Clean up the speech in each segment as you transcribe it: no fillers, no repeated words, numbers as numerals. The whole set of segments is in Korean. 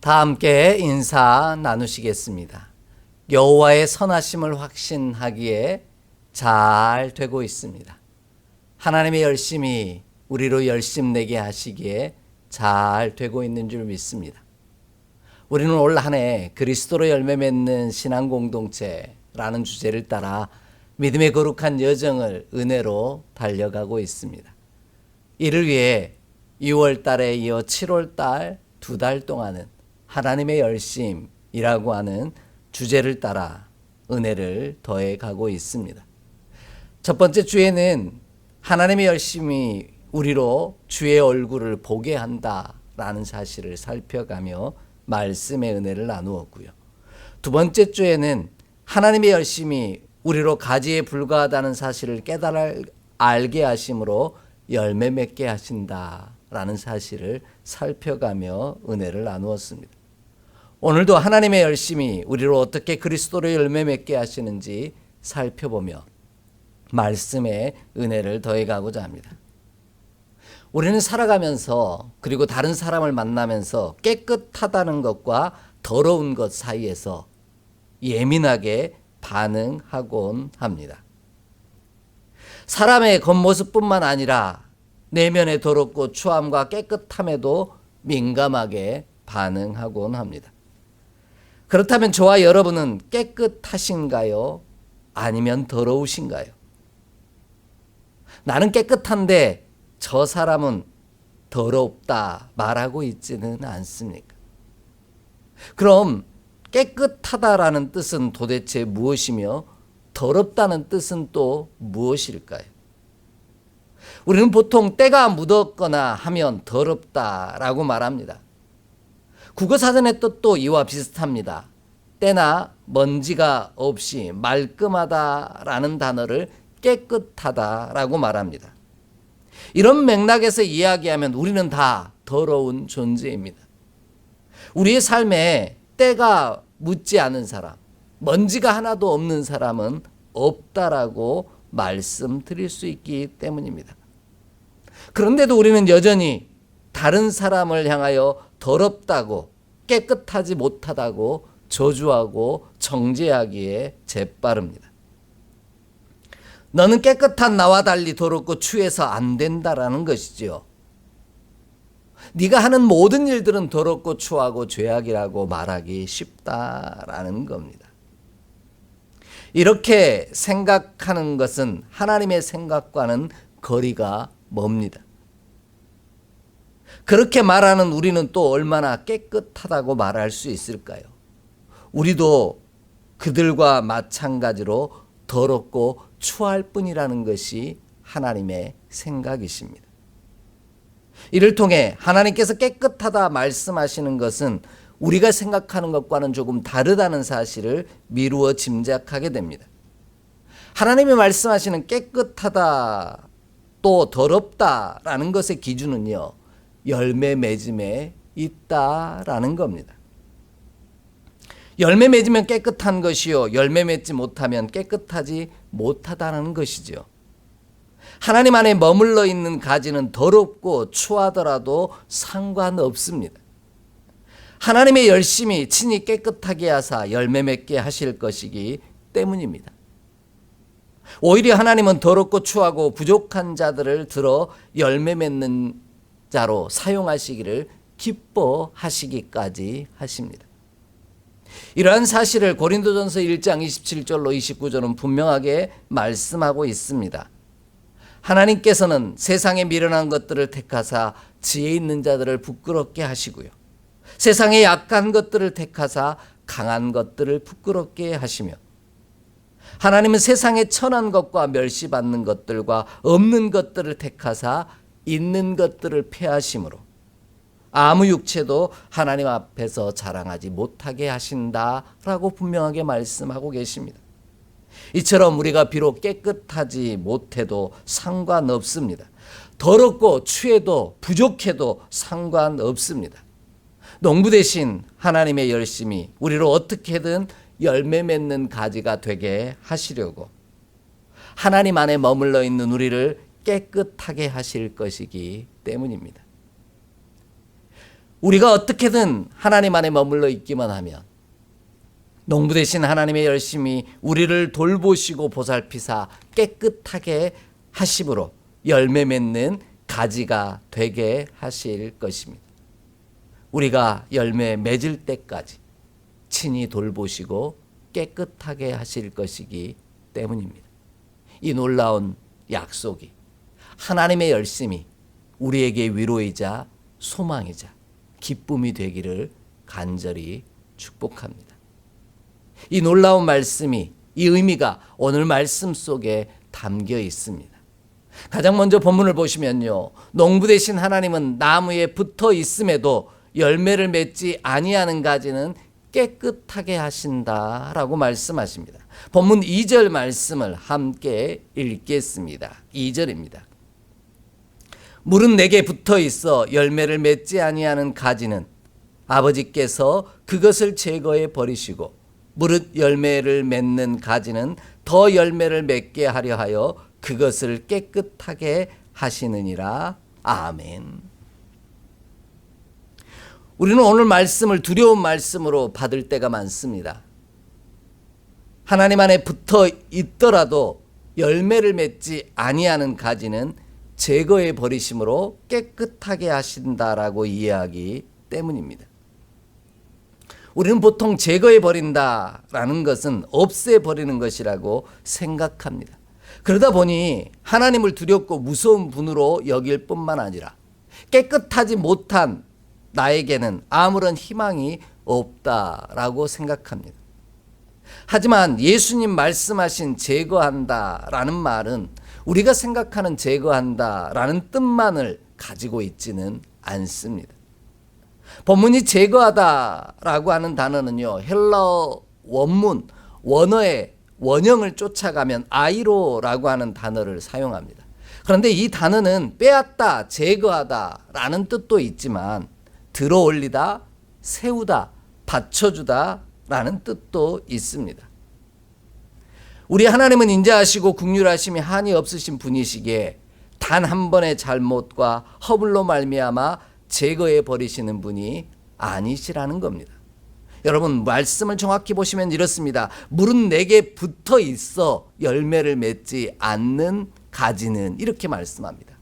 다 함께 인사 나누시겠습니다. 여호와의 선하심을 확신하기에 잘 되고 있습니다. 하나님의 열심이 우리로 열심내게 하시기에 잘 되고 있는 줄 믿습니다. 우리는 올 한 해 그리스도로 열매 맺는 신앙 공동체라는 주제를 따라 믿음의 거룩한 여정을 은혜로 달려가고 있습니다. 이를 위해 6월 달에 이어 7월 달 2달 동안은 하나님의 열심이라고 하는 주제를 따라 은혜를 더해 가고 있습니다. 첫 번째 주에는 하나님의 열심이 우리로 주의 얼굴을 보게 한다라는 사실을 살펴가며 말씀의 은혜를 나누었고요. 두 번째 주에는 하나님의 열심이 우리로 가지에 불과하다는 사실을 깨달아 알게 하심으로 열매 맺게 하신다라는 사실을 살펴가며 은혜를 나누었습니다. 오늘도 하나님의 열심이 우리로 어떻게 그리스도로 열매 맺게 하시는지 살펴보며 말씀의 은혜를 더해가고자 합니다. 우리는 살아가면서 그리고 다른 사람을 만나면서 깨끗하다는 것과 더러운 것 사이에서 예민하게 반응하곤 합니다. 사람의 겉모습뿐만 아니라 내면의 더럽고 추함과 깨끗함에도 민감하게 반응하곤 합니다. 그렇다면 저와 여러분은 깨끗하신가요? 아니면 더러우신가요? 나는 깨끗한데 저 사람은 더럽다 말하고 있지는 않습니까? 그럼 깨끗하다라는 뜻은 도대체 무엇이며 더럽다는 뜻은 또 무엇일까요? 우리는 보통 때가 묻었거나 하면 더럽다라고 말합니다. 국어사전의 뜻도 이와 비슷합니다. 때나 먼지가 없이 말끔하다라는 단어를 깨끗하다라고 말합니다. 이런 맥락에서 이야기하면 우리는 다 더러운 존재입니다. 우리의 삶에 때가 묻지 않은 사람, 먼지가 하나도 없는 사람은 없다라고 말씀드릴 수 있기 때문입니다. 그런데도 우리는 여전히 다른 사람을 향하여 더럽다고 깨끗하지 못하다고 저주하고 정죄하기에 재빠릅니다. 너는 깨끗한 나와 달리 더럽고 추해서 안 된다라는 것이지요. 네가 하는 모든 일들은 더럽고 추하고 죄악이라고 말하기 쉽다라는 겁니다. 이렇게 생각하는 것은 하나님의 생각과는 거리가 멉니다. 그렇게 말하는 우리는 또 얼마나 깨끗하다고 말할 수 있을까요? 우리도 그들과 마찬가지로 더럽고 추할 뿐이라는 것이 하나님의 생각이십니다. 이를 통해 하나님께서 깨끗하다 말씀하시는 것은 우리가 생각하는 것과는 조금 다르다는 사실을 미루어 짐작하게 됩니다. 하나님이 말씀하시는 깨끗하다 또 더럽다라는 것의 기준은요, 열매 맺음에 있다라는 겁니다. 열매 맺으면 깨끗한 것이요, 열매 맺지 못하면 깨끗하지 못하다는 것이죠. 하나님 안에 머물러 있는 가지는 더럽고 추하더라도 상관없습니다. 하나님의 열심이 친히 깨끗하게 하사 열매 맺게 하실 것이기 때문입니다. 오히려 하나님은 더럽고 추하고 부족한 자들을 들어 열매 맺는 자로 사용하시기를 기뻐하시기까지 하십니다. 이러한 사실을 고린도전서 1장 27절로 29절은 분명하게 말씀하고 있습니다. 하나님께서는 세상에 미련한 것들을 택하사 지혜 있는 자들을 부끄럽게 하시고요, 세상에 약한 것들을 택하사 강한 것들을 부끄럽게 하시며, 하나님은 세상에 천한 것과 멸시받는 것들과 없는 것들을 택하사 있는 것들을 폐하심으로 아무 육체도 하나님 앞에서 자랑하지 못하게 하신다라고 분명하게 말씀하고 계십니다. 이처럼 우리가 비록 깨끗하지 못해도 상관없습니다. 더럽고 추해도 부족해도 상관없습니다. 농부 대신 하나님의 열심이 우리로 어떻게든 열매 맺는 가지가 되게 하시려고 하나님 안에 머물러 있는 우리를 깨끗하게 하실 것이기 때문입니다. 우리가 어떻게든 하나님 안에 머물러 있기만 하면 농부 되신 하나님의 열심히 우리를 돌보시고 보살피사 깨끗하게 하심으로 열매 맺는 가지가 되게 하실 것입니다. 우리가 열매 맺을 때까지 친히 돌보시고 깨끗하게 하실 것이기 때문입니다. 이 놀라운 약속이 하나님의 열심이 우리에게 위로이자 소망이자 기쁨이 되기를 간절히 축복합니다. 이 놀라운 말씀이, 이 의미가 오늘 말씀 속에 담겨 있습니다. 가장 먼저 본문을 보시면요, 농부 되신 하나님은 나무에 붙어 있음에도 열매를 맺지 아니하는 가지는 깨끗하게 하신다라고 말씀하십니다. 본문 2절 말씀을 함께 읽겠습니다. 2절입니다. 물은 내게 붙어 있어 열매를 맺지 아니하는 가지는 아버지께서 그것을 제거해 버리시고 무릇 열매를 맺는 가지는 더 열매를 맺게 하려 하여 그것을 깨끗하게 하시느니라. 아멘. 우리는 오늘 말씀을 두려운 말씀으로 받을 때가 많습니다. 하나님 안에 붙어 있더라도 열매를 맺지 아니하는 가지는 제거해 버리심으로 깨끗하게 하신다라고 이해하기 때문입니다. 우리는 보통 제거해 버린다라는 것은 없애 버리는 것이라고 생각합니다. 그러다 보니 하나님을 두렵고 무서운 분으로 여길 뿐만 아니라 깨끗하지 못한 나에게는 아무런 희망이 없다라고 생각합니다. 하지만 예수님 말씀하신 제거한다라는 말은 우리가 생각하는 제거한다라는 뜻만을 가지고 있지는 않습니다. 본문이 제거하다라고 하는 단어는요, 헬라어 원문, 원어의 원형을 쫓아가면 아이로라고 하는 단어를 사용합니다. 그런데 이 단어는 빼앗다, 제거하다라는 뜻도 있지만 들어올리다, 세우다, 받쳐주다 라는 뜻도 있습니다. 우리 하나님은 인자하시고 긍휼하심이 한이 없으신 분이시기에 단 한 번의 잘못과 허물로 말미암아 제거해 버리시는 분이 아니시라는 겁니다. 여러분, 말씀을 정확히 보시면 이렇습니다. 물은 내게 붙어 있어 열매를 맺지 않는 가지는, 이렇게 말씀합니다.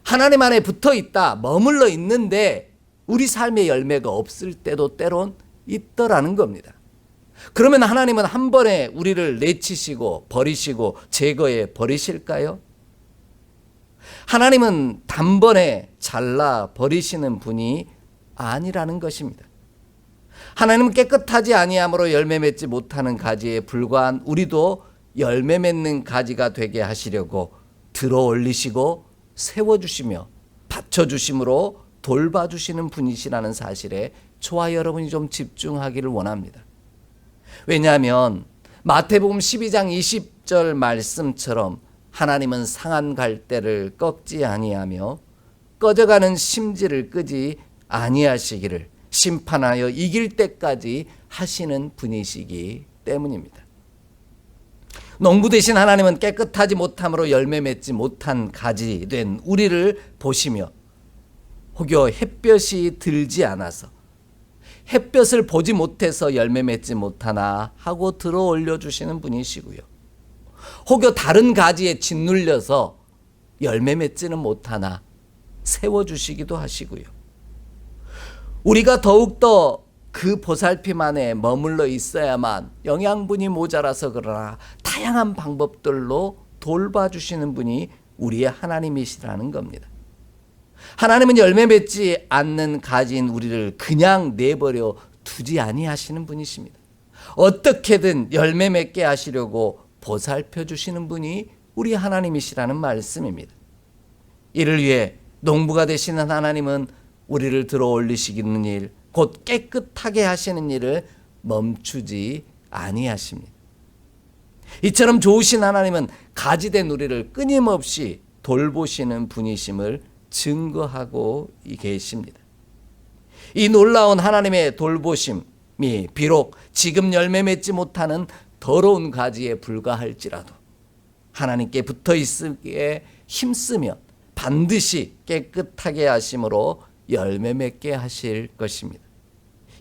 하나님 안에 붙어 있다, 머물러 있는데 우리 삶의 열매가 없을 때도 때론 있더라는 겁니다. 그러면 하나님은 한 번에 우리를 내치시고 버리시고 제거해 버리실까요? 하나님은 단번에 잘라 버리시는 분이 아니라는 것입니다. 하나님은 깨끗하지 아니함으로 열매 맺지 못하는 가지에 불과한 우리도 열매 맺는 가지가 되게 하시려고 들어올리시고 세워주시며 받쳐주심으로 돌봐주시는 분이시라는 사실에 저와 여러분이 좀 집중하기를 원합니다. 왜냐하면 마태복음 12장 20절 말씀처럼 하나님은 상한 갈대를 꺾지 아니하며 꺼져가는 심지를 끄지 아니하시기를 심판하여 이길 때까지 하시는 분이시기 때문입니다. 농부 되신 하나님은 깨끗하지 못함으로 열매 맺지 못한 가지 된 우리를 보시며 혹여 햇볕이 들지 않아서 햇볕을 보지 못해서 열매 맺지 못하나 하고 들어 올려주시는 분이시고요. 혹여 다른 가지에 짓눌려서 열매 맺지는 못하나 세워주시기도 하시고요. 우리가 더욱더 그 보살핌 안에 머물러 있어야만 영양분이 모자라서 그러나 다양한 방법들로 돌봐주시는 분이 우리의 하나님이시라는 겁니다. 하나님은 열매 맺지 않는 가지인 우리를 그냥 내버려 두지 아니하시는 분이십니다. 어떻게든 열매 맺게 하시려고 보살펴 주시는 분이 우리 하나님이시라는 말씀입니다. 이를 위해 농부가 되시는 하나님은 우리를 들어 올리시는 일, 곧 깨끗하게 하시는 일을 멈추지 아니하십니다. 이처럼 좋으신 하나님은 가지된 우리를 끊임없이 돌보시는 분이심을 증거하고 계십니다. 이 놀라운 하나님의 돌보심이 비록 지금 열매 맺지 못하는 더러운 가지에 불과할지라도 하나님께 붙어 있기에 힘쓰면 반드시 깨끗하게 하심으로 열매 맺게 하실 것입니다.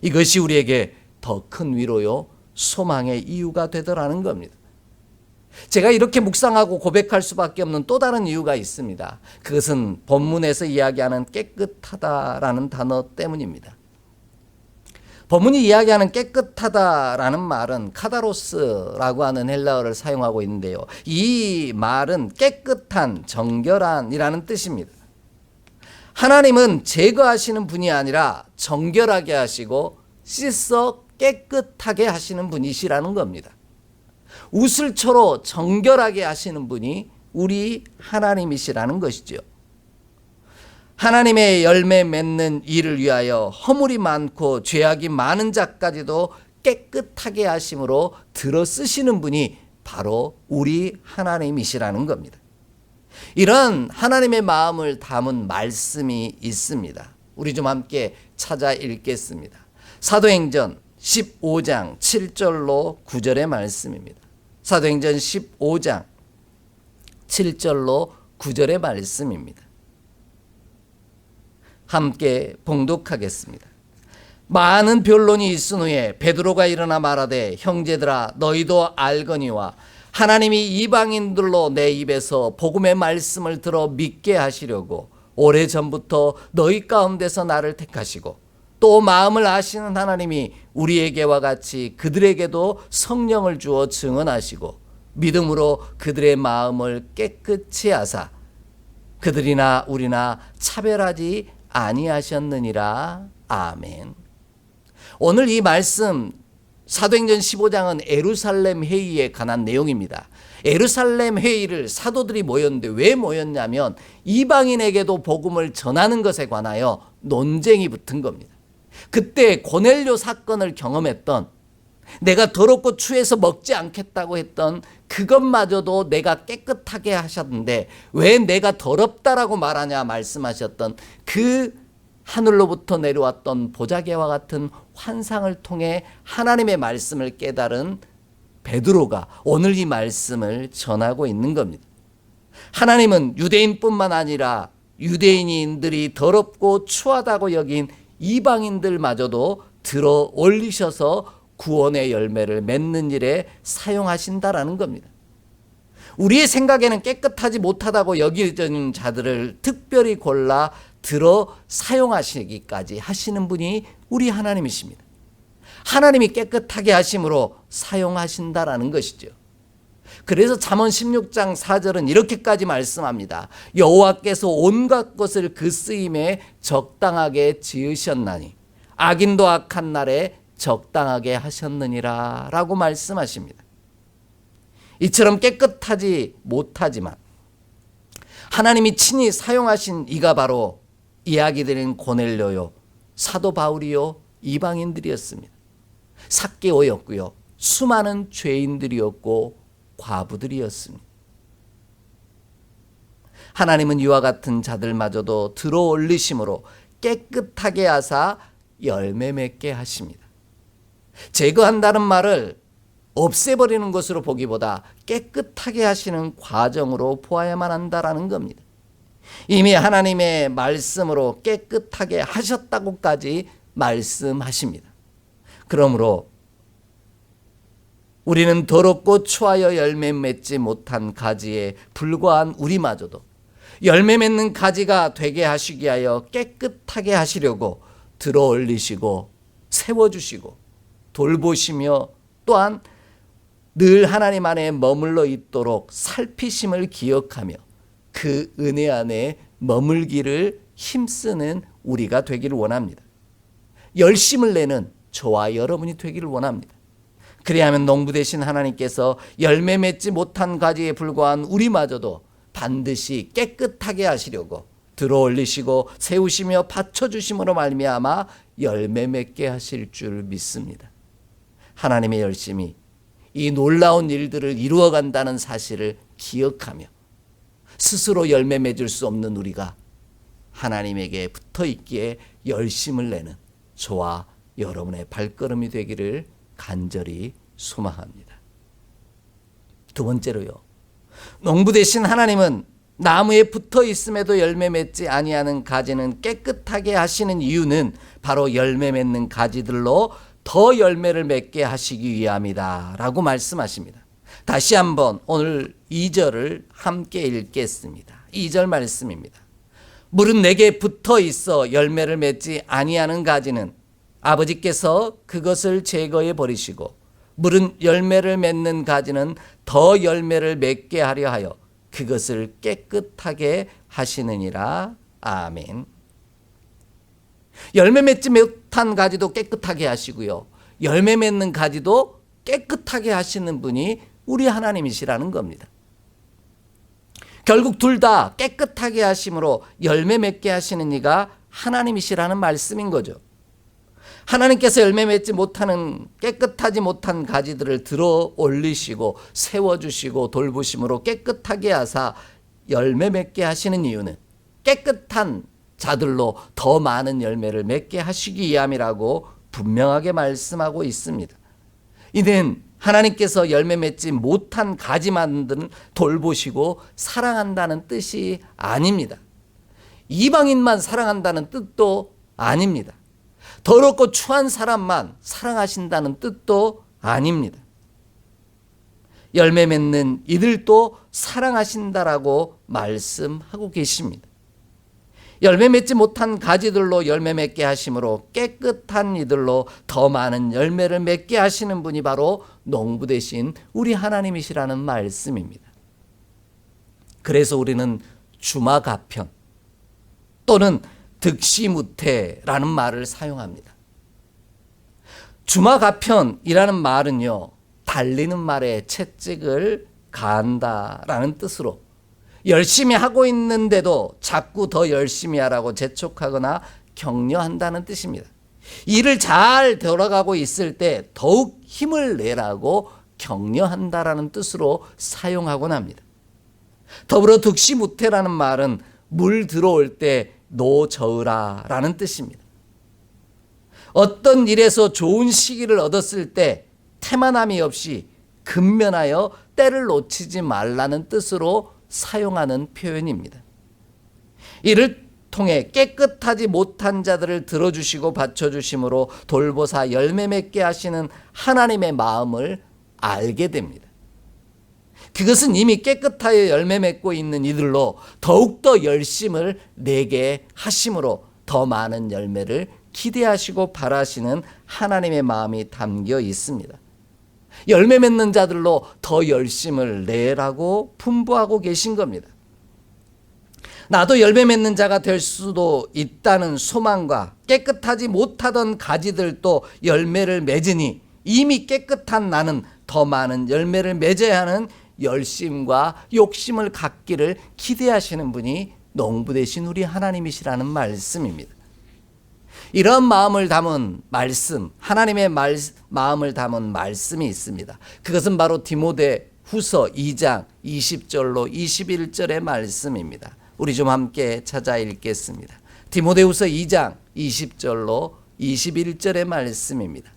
이것이 우리에게 더 큰 위로요, 소망의 이유가 되더라는 겁니다. 제가 이렇게 묵상하고 고백할 수밖에 없는 또 다른 이유가 있습니다. 그것은 본문에서 이야기하는 깨끗하다라는 단어 때문입니다. 본문이 이야기하는 깨끗하다라는 말은 카다로스라고 하는 헬라어를 사용하고 있는데요. 이 말은 깨끗한, 정결한이라는 뜻입니다. 하나님은 제거하시는 분이 아니라 정결하게 하시고 씻어 깨끗하게 하시는 분이시라는 겁니다. 우슬초로 정결하게 하시는 분이 우리 하나님이시라는 것이죠. 하나님의 열매 맺는 일을 위하여 허물이 많고 죄악이 많은 자까지도 깨끗하게 하심으로 들어 쓰시는 분이 바로 우리 하나님이시라는 겁니다. 이런 하나님의 마음을 담은 말씀이 있습니다. 우리 좀 함께 찾아 읽겠습니다. 사도행전 15장 7절로 9절의 말씀입니다. 사도행전 15장 7절로 9절의 말씀입니다. 함께 봉독하겠습니다. 많은 변론이 있은 후에 베드로가 일어나 말하되 형제들아 너희도 알거니와 하나님이 이방인들로 내 입에서 복음의 말씀을 들어 믿게 하시려고 오래전부터 너희 가운데서 나를 택하시고 또 마음을 아시는 하나님이 우리에게와 같이 그들에게도 성령을 주어 증언하시고 믿음으로 그들의 마음을 깨끗이 하사 그들이나 우리나 차별하지 아니하셨느니라. 아멘. 오늘 이 말씀 사도행전 15장은 예루살렘 회의에 관한 내용입니다. 예루살렘 회의를 사도들이 모였는데 왜 모였냐면 이방인에게도 복음을 전하는 것에 관하여 논쟁이 붙은 겁니다. 그때 고넬료 사건을 경험했던, 내가 더럽고 추해서 먹지 않겠다고 했던 그것마저도 내가 깨끗하게 하셨는데 왜 내가 더럽다라고 말하냐 말씀하셨던 그 하늘로부터 내려왔던 보자기와 같은 환상을 통해 하나님의 말씀을 깨달은 베드로가 오늘 이 말씀을 전하고 있는 겁니다. 하나님은 유대인뿐만 아니라 유대인들이 더럽고 추하다고 여긴 이방인들마저도 들어 올리셔서 구원의 열매를 맺는 일에 사용하신다라는 겁니다. 우리의 생각에는 깨끗하지 못하다고 여기는 자들을 특별히 골라 들어 사용하시기까지 하시는 분이 우리 하나님이십니다. 하나님이 깨끗하게 하심으로 사용하신다라는 것이죠. 그래서 잠언 16장 4절은 이렇게까지 말씀합니다. 여호와께서 온갖 것을 그 쓰임에 적당하게 지으셨나니 악인도 악한 날에 적당하게 하셨느니라 라고 말씀하십니다. 이처럼 깨끗하지 못하지만 하나님이 친히 사용하신 이가 바로 이야기 드린 고넬료요, 사도 바울이요, 이방인들이었습니다. 삭개오였고요, 수많은 죄인들이었고 과부들이었습니다. 하나님은 이와 같은 자들마저도 들어 올리심으로 깨끗하게 하사 열매 맺게 하십니다. 제거한다는 말을 없애버리는 것으로 보기보다 깨끗하게 하시는 과정으로 보아야만 한다라는 겁니다. 이미 하나님의 말씀으로 깨끗하게 하셨다고까지 말씀하십니다. 그러므로 우리는 더럽고 추하여 열매 맺지 못한 가지에 불과한 우리마저도 열매 맺는 가지가 되게 하시기 위하여 깨끗하게 하시려고 들어 올리시고 세워주시고 돌보시며 또한 늘 하나님 안에 머물러 있도록 살피심을 기억하며 그 은혜 안에 머물기를 힘쓰는 우리가 되기를 원합니다. 열심을 내는 저와 여러분이 되기를 원합니다. 그래야만 농부 되신 하나님께서 열매 맺지 못한 가지에 불과한 우리마저도 반드시 깨끗하게 하시려고 들어 올리시고 세우시며 받쳐주심으로 말미암아 열매 맺게 하실 줄 믿습니다. 하나님의 열심이 이 놀라운 일들을 이루어간다는 사실을 기억하며 스스로 열매 맺을 수 없는 우리가 하나님에게 붙어 있기에 열심을 내는 저와 여러분의 발걸음이 되기를 간절히 소망합니다. 두 번째로요, 농부 되신 하나님은 나무에 붙어 있음에도 열매 맺지 아니하는 가지는 깨끗하게 하시는 이유는 바로 열매 맺는 가지들로 더 열매를 맺게 하시기 위함이다 라고 말씀하십니다. 다시 한번 오늘 2절을 함께 읽겠습니다. 2절 말씀입니다. 물은 내게 붙어 있어 열매를 맺지 아니하는 가지는 아버지께서 그것을 제거해 버리시고 물은 열매를 맺는 가지는 더 열매를 맺게 하려 하여 그것을 깨끗하게 하시느니라. 아멘. 열매 맺지 못한 가지도 깨끗하게 하시고요, 열매 맺는 가지도 깨끗하게 하시는 분이 우리 하나님이시라는 겁니다. 결국 둘 다 깨끗하게 하심으로 열매 맺게 하시는 이가 하나님이시라는 말씀인 거죠. 하나님께서 열매 맺지 못하는 깨끗하지 못한 가지들을 들어 올리시고 세워주시고 돌보심으로 깨끗하게 하사 열매 맺게 하시는 이유는 깨끗한 자들로 더 많은 열매를 맺게 하시기 위함이라고 분명하게 말씀하고 있습니다. 이는 하나님께서 열매 맺지 못한 가지만들 돌보시고 사랑한다는 뜻이 아닙니다. 이방인만 사랑한다는 뜻도 아닙니다. 더럽고 추한 사람만 사랑하신다는 뜻도 아닙니다. 열매 맺는 이들도 사랑하신다라고 말씀하고 계십니다. 열매 맺지 못한 가지들로 열매 맺게 하심으로 깨끗한 이들로 더 많은 열매를 맺게 하시는 분이 바로 농부 되신 우리 하나님이시라는 말씀입니다. 그래서 우리는 주마가편 또는 득시무태라는 말을 사용합니다. 주마가편이라는 말은요, 달리는 말에 채찍을 가한다라는 뜻으로 열심히 하고 있는데도 자꾸 더 열심히 하라고 재촉하거나 격려한다는 뜻입니다. 일을 잘 돌아가고 있을 때 더욱 힘을 내라고 격려한다라는 뜻으로 사용하곤 합니다. 더불어 득시무태라는 말은 물 들어올 때 노저으라 라는 뜻입니다. 어떤 일에서 좋은 시기를 얻었을 때 태만함이 없이 근면하여 때를 놓치지 말라는 뜻으로 사용하는 표현입니다. 이를 통해 깨끗하지 못한 자들을 들어주시고 받쳐주심으로 돌보사 열매 맺게 하시는 하나님의 마음을 알게 됩니다. 그것은 이미 깨끗하여 열매 맺고 있는 이들로 더욱더 열심을 내게 하심으로 더 많은 열매를 기대하시고 바라시는 하나님의 마음이 담겨 있습니다. 열매 맺는 자들로 더 열심을 내라고 분부하고 계신 겁니다. 나도 열매 맺는 자가 될 수도 있다는 소망과 깨끗하지 못하던 가지들도 열매를 맺으니 이미 깨끗한 나는 더 많은 열매를 맺어야 하는 열심과 욕심을 갖기를 기대하시는 분이 농부 되신 우리 하나님이시라는 말씀입니다. 이런 마음을 담은 말씀, 하나님의 마음을 담은 말씀이 있습니다. 그것은 바로 디모데후서 2장 20절로 21절의 말씀입니다. 우리 좀 함께 찾아 읽겠습니다. 디모데후서 2장 20절로 21절의 말씀입니다.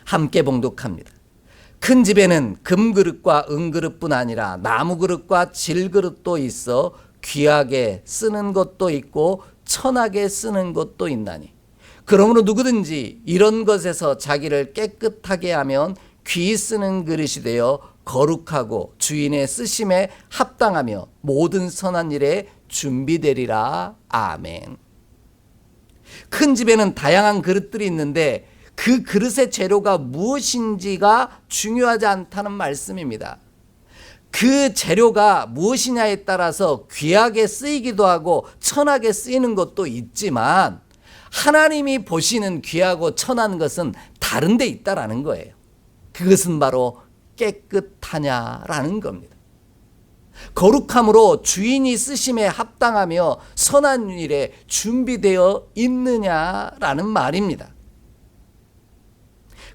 함께 봉독합니다. 큰 집에는 금그릇과 은그릇뿐 아니라 나무그릇과 질그릇도 있어 귀하게 쓰는 것도 있고 천하게 쓰는 것도 있나니 그러므로 누구든지 이런 것에서 자기를 깨끗하게 하면 귀히 쓰는 그릇이 되어 거룩하고 주인의 쓰심에 합당하며 모든 선한 일에 준비되리라. 아멘. 큰 집에는 다양한 그릇들이 있는데 그 그릇의 재료가 무엇인지가 중요하지 않다는 말씀입니다. 그 재료가 무엇이냐에 따라서 귀하게 쓰이기도 하고 천하게 쓰이는 것도 있지만 하나님이 보시는 귀하고 천한 것은 다른 데 있다라는 거예요. 그것은 바로 깨끗하냐라는 겁니다. 거룩함으로 주인이 쓰심에 합당하며 선한 일에 준비되어 있느냐라는 말입니다.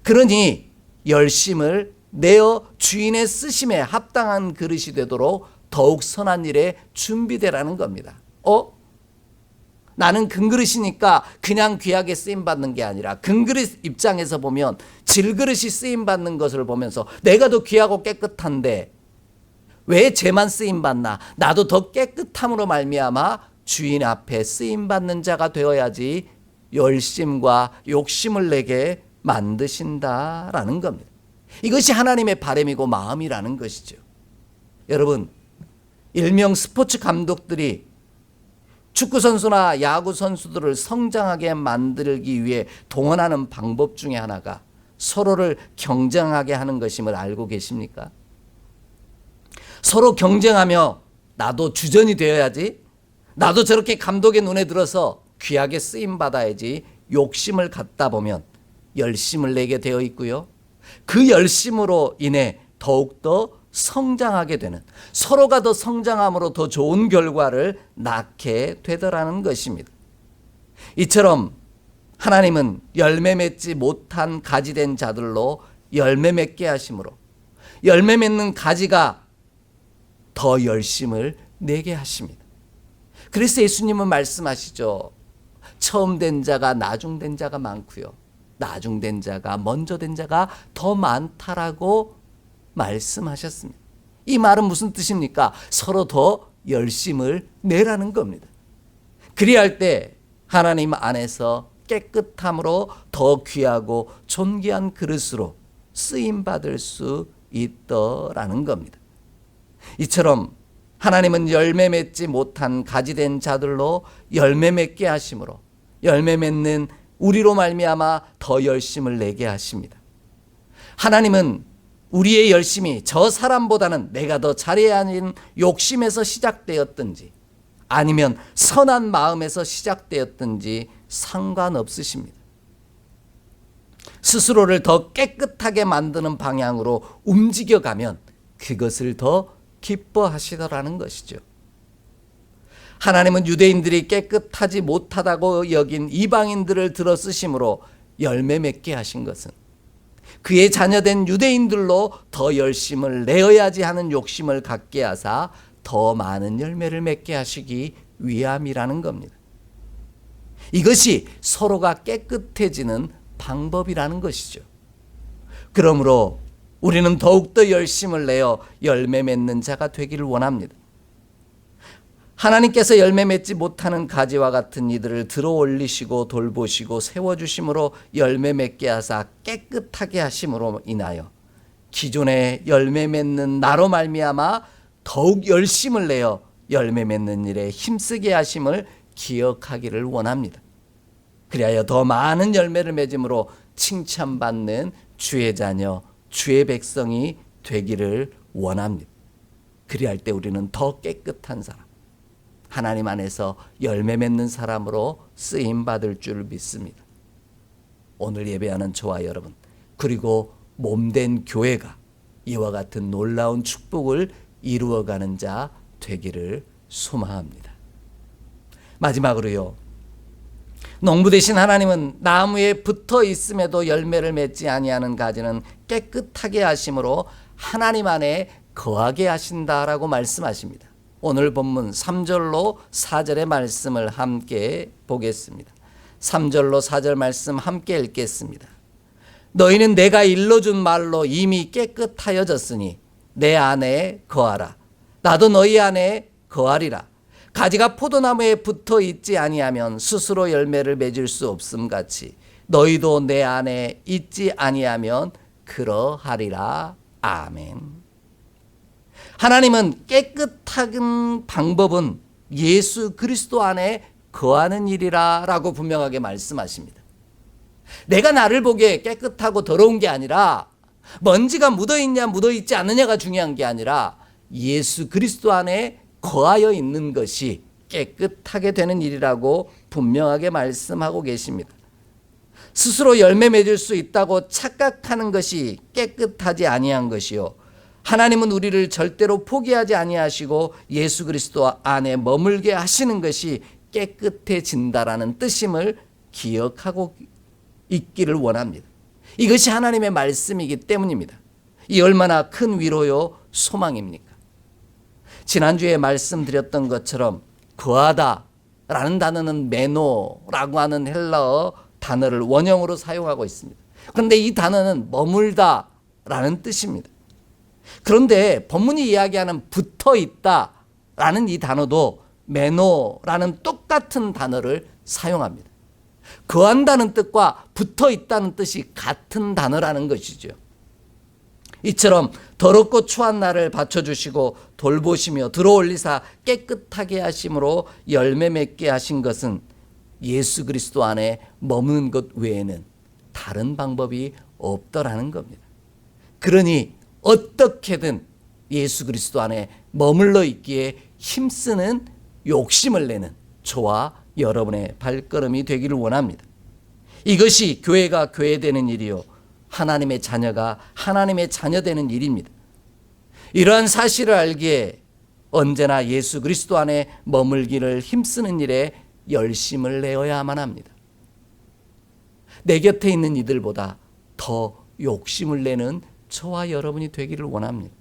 그러니 열심을 내어 주인의 쓰심에 합당한 그릇이 되도록 더욱 선한 일에 준비되라는 겁니다. 나는 금그릇이니까 그냥 귀하게 쓰임받는 게 아니라 금그릇 입장에서 보면 질그릇이 쓰임받는 것을 보면서 내가 더 귀하고 깨끗한데 왜 쟤만 쓰임받나? 나도 더 깨끗함으로 말미암아 주인 앞에 쓰임받는 자가 되어야지 열심과 욕심을 내게 만드신다라는 겁니다. 이것이 하나님의 바람이고 마음이라는 것이죠. 여러분, 일명 스포츠 감독들이 축구 선수나 야구 선수들을 성장하게 만들기 위해 동원하는 방법 중에 하나가 서로를 경쟁하게 하는 것임을 알고 계십니까? 서로 경쟁하며 나도 주전이 되어야지, 나도 저렇게 감독의 눈에 들어서 귀하게 쓰임 받아야지 욕심을 갖다 보면 열심을 내게 되어 있고요. 그 열심으로 인해 더욱더 성장하게 되는, 서로가 더 성장함으로 더 좋은 결과를 낳게 되더라는 것입니다. 이처럼 하나님은 열매 맺지 못한 가지 된 자들로 열매 맺게 하심으로 열매 맺는 가지가 더 열심을 내게 하십니다. 그래서 예수님은 말씀하시죠. 처음 된 자가 나중 된 자가 많고요, 나중 된 자가 먼저 된 자가 더 많다라고 말씀하셨습니다. 이 말은 무슨 뜻입니까? 서로 더 열심을 내라는 겁니다. 그리할 때 하나님 안에서 깨끗함으로 더 귀하고 존귀한 그릇으로 쓰임받을 수 있더라는 겁니다. 이처럼 하나님은 열매 맺지 못한 가지 된 자들로 열매 맺게 하심으로 열매 맺는 우리로 말미암아 더 열심을 내게 하십니다. 하나님은 우리의 열심이 저 사람보다는 내가 더 잘해야 하는 욕심에서 시작되었든지 아니면 선한 마음에서 시작되었든지 상관없으십니다. 스스로를 더 깨끗하게 만드는 방향으로 움직여가면 그것을 더 기뻐하시더라는 것이죠. 하나님은 유대인들이 깨끗하지 못하다고 여긴 이방인들을 들어 쓰심으로 열매 맺게 하신 것은 그의 자녀된 유대인들로 더 열심을 내어야지 하는 욕심을 갖게 하사 더 많은 열매를 맺게 하시기 위함이라는 겁니다. 이것이 서로가 깨끗해지는 방법이라는 것이죠. 그러므로 우리는 더욱더 열심을 내어 열매 맺는 자가 되기를 원합니다. 하나님께서 열매 맺지 못하는 가지와 같은 이들을 들어 올리시고 돌보시고 세워주심으로 열매 맺게 하사 깨끗하게 하심으로 인하여 기존에 열매 맺는 나로 말미암아 더욱 열심을 내어 열매 맺는 일에 힘쓰게 하심을 기억하기를 원합니다. 그리하여 더 많은 열매를 맺음으로 칭찬받는 주의 자녀, 주의 백성이 되기를 원합니다. 그리할 때 우리는 더 깨끗한 사람, 하나님 안에서 열매 맺는 사람으로 쓰임받을 줄 믿습니다. 오늘 예배하는 저와 여러분, 그리고 몸된 교회가 이와 같은 놀라운 축복을 이루어가는 자 되기를 소망합니다. 마지막으로요, 농부 되신 하나님은 나무에 붙어 있음에도 열매를 맺지 아니하는 가지는 깨끗하게 하심으로 하나님 안에 거하게 하신다라고 말씀하십니다. 오늘 본문 3절로 4절의 말씀을 함께 보겠습니다. 3절로 4절 말씀 함께 읽겠습니다. 너희는 내가 일러준 말로 이미 깨끗하여졌으니 내 안에 거하라. 나도 너희 안에 거하리라. 가지가 포도나무에 붙어 있지 아니하면 스스로 열매를 맺을 수 없음 같이 너희도 내 안에 있지 아니하면 그러하리라. 아멘. 하나님은 깨끗한 방법은 예수 그리스도 안에 거하는 일이라 라고 분명하게 말씀하십니다. 내가 나를 보기에 깨끗하고 더러운 게 아니라 먼지가 묻어있냐 묻어있지 않느냐가 중요한 게 아니라 예수 그리스도 안에 거하여 있는 것이 깨끗하게 되는 일이라고 분명하게 말씀하고 계십니다. 스스로 열매 맺을 수 있다고 착각하는 것이 깨끗하지 아니한 것이요, 하나님은 우리를 절대로 포기하지 아니하시고 예수 그리스도 안에 머물게 하시는 것이 깨끗해진다라는 뜻임을 기억하고 있기를 원합니다. 이것이 하나님의 말씀이기 때문입니다. 이 얼마나 큰 위로요 소망입니까? 지난주에 말씀드렸던 것처럼 거하다라는 단어는 메노라고 하는 헬라어 단어를 원형으로 사용하고 있습니다. 그런데 이 단어는 머물다라는 뜻입니다. 그런데 본문이 이야기하는 붙어 있다라는 이 단어도 메노라는 똑같은 단어를 사용합니다. 거한다는 뜻과 붙어 있다는 뜻이 같은 단어라는 것이죠. 이처럼 더럽고 추한 나를 받쳐주시고 돌보시며 들어올리사 깨끗하게 하심으로 열매 맺게 하신 것은 예수 그리스도 안에 머무는 것 외에는 다른 방법이 없더라는 겁니다. 그러니 어떻게든 예수 그리스도 안에 머물러 있기에 힘쓰는 욕심을 내는 저와 여러분의 발걸음이 되기를 원합니다. 이것이 교회가 교회되는 일이요, 하나님의 자녀가 하나님의 자녀되는 일입니다. 이러한 사실을 알기에 언제나 예수 그리스도 안에 머물기를 힘쓰는 일에 열심을 내어야만 합니다. 내 곁에 있는 이들보다 더 욕심을 내는 저와 여러분이 되기를 원합니다.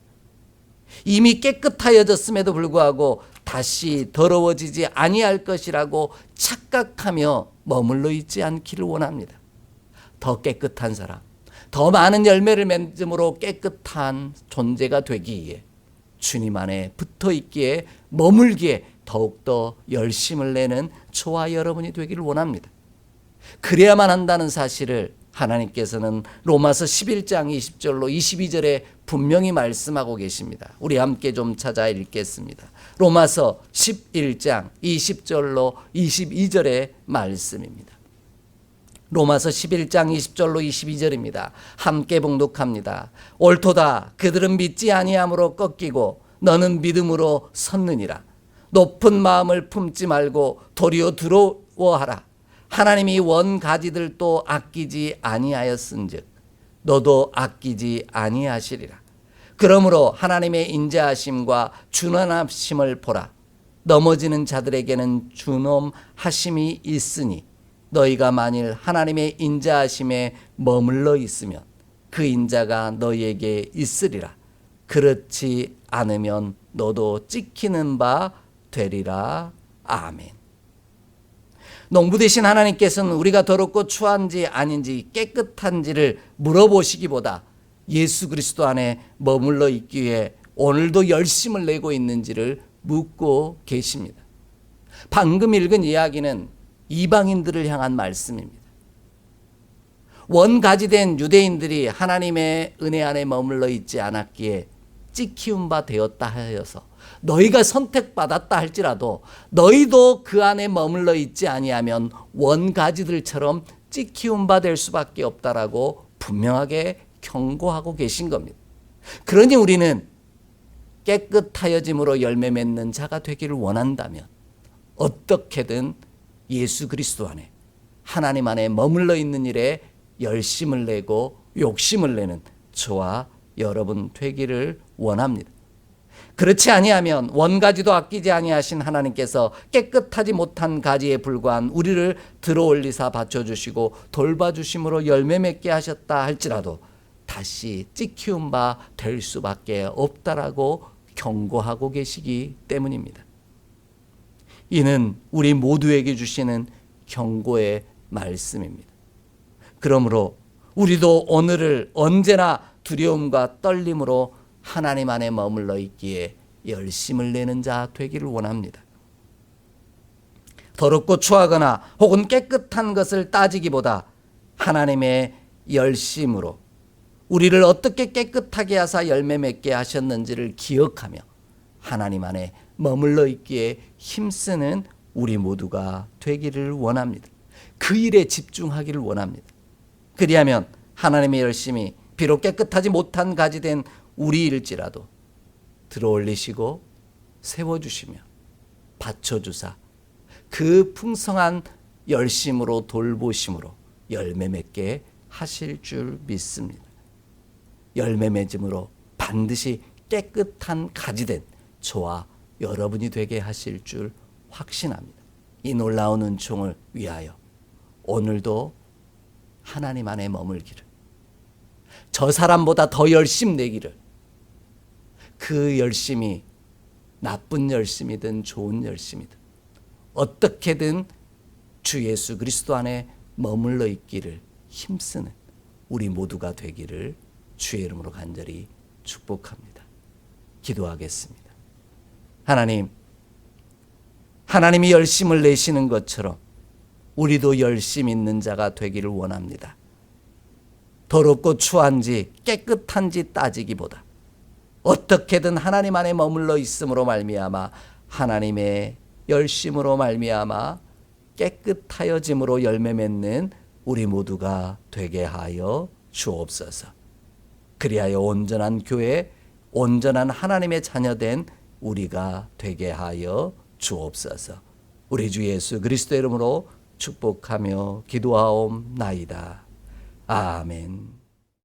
이미 깨끗하여졌음에도 불구하고 다시 더러워지지 아니할 것이라고 착각하며 머물러 있지 않기를 원합니다. 더 깨끗한 사람, 더 많은 열매를 맺음으로 깨끗한 존재가 되기 위해 주님 안에 붙어 있기에 머물기에 더욱더 열심을 내는 저와 여러분이 되기를 원합니다. 그래야만 한다는 사실을 하나님께서는 로마서 11장 20절로 22절에 분명히 말씀하고 계십니다. 우리 함께 좀 찾아 읽겠습니다. 로마서 11장 20절로 22절의 말씀입니다. 로마서 11장 20절로 22절입니다. 함께 봉독합니다. 옳도다. 그들은 믿지 아니함으로 꺾이고 너는 믿음으로 섰느니라. 높은 마음을 품지 말고 도리어 두려워하라. 하나님이 원 가지들도 아끼지 아니하였은즉 너도 아끼지 아니하시리라. 그러므로 하나님의 인자하심과 준원하심을 보라. 넘어지는 자들에게는 준엄하심이 있으니 너희가 만일 하나님의 인자하심에 머물러 있으면 그 인자가 너희에게 있으리라. 그렇지 않으면 너도 찍히는 바 되리라. 아멘. 농부 되신 하나님께서는 우리가 더럽고 추한지 아닌지 깨끗한지를 물어보시기보다 예수 그리스도 안에 머물러 있기 위해 오늘도 열심을 내고 있는지를 묻고 계십니다. 방금 읽은 이야기는 이방인들을 향한 말씀입니다. 원가지된 유대인들이 하나님의 은혜 안에 머물러 있지 않았기에 찍히운 바 되었다 하여서 너희가 선택받았다 할지라도 너희도 그 안에 머물러 있지 아니하면 원가지들처럼 찍히운 바 될 수밖에 없다라고 분명하게 경고하고 계신 겁니다. 그러니 우리는 깨끗하여짐으로 열매 맺는 자가 되기를 원한다면 어떻게든 예수 그리스도 안에 하나님 안에 머물러 있는 일에 열심을 내고 욕심을 내는 저와 여러분 되기를 원합니다. 그렇지 아니하면 원가지도 아끼지 아니하신 하나님께서 깨끗하지 못한 가지에 불과한 우리를 들어올리사 받쳐주시고 돌봐주심으로 열매 맺게 하셨다 할지라도 다시 찍히운 바 될 수밖에 없다라고 경고하고 계시기 때문입니다. 이는 우리 모두에게 주시는 경고의 말씀입니다. 그러므로 우리도 오늘을 언제나 두려움과 떨림으로 하나님 안에 머물러 있기에 열심을 내는 자 되기를 원합니다. 더럽고 추하거나 혹은 깨끗한 것을 따지기보다 하나님의 열심으로 우리를 어떻게 깨끗하게 하사 열매 맺게 하셨는지를 기억하며 하나님 안에 머물러 있기에 힘쓰는 우리 모두가 되기를 원합니다. 그 일에 집중하기를 원합니다. 그리하면 하나님의 열심이 비록 깨끗하지 못한 가지된 우리일지라도 들어올리시고 세워주시며 받쳐주사 그 풍성한 열심으로 돌보심으로 열매 맺게 하실 줄 믿습니다. 열매 맺음으로 반드시 깨끗한 가지된 저와 여러분이 되게 하실 줄 확신합니다. 이 놀라운 은총을 위하여 오늘도 하나님 안에 머물기를, 저 사람보다 더 열심 내기를, 그 열심이 나쁜 열심이든 좋은 열심이든 어떻게든 주 예수 그리스도 안에 머물러 있기를 힘쓰는 우리 모두가 되기를 주의 이름으로 간절히 축복합니다. 기도하겠습니다. 하나님이 열심을 내시는 것처럼 우리도 열심 있는 자가 되기를 원합니다. 더럽고 추한지 깨끗한지 따지기보다 어떻게든 하나님 안에 머물러 있음으로 말미암아 하나님의 열심으로 말미암아 깨끗하여짐으로 열매 맺는 우리 모두가 되게 하여 주옵소서. 그리하여 온전한 교회, 온전한 하나님의 자녀된 우리가 되게 하여 주옵소서. 우리 주 예수 그리스도의 이름으로 축복하며 기도하옵나이다. 아멘.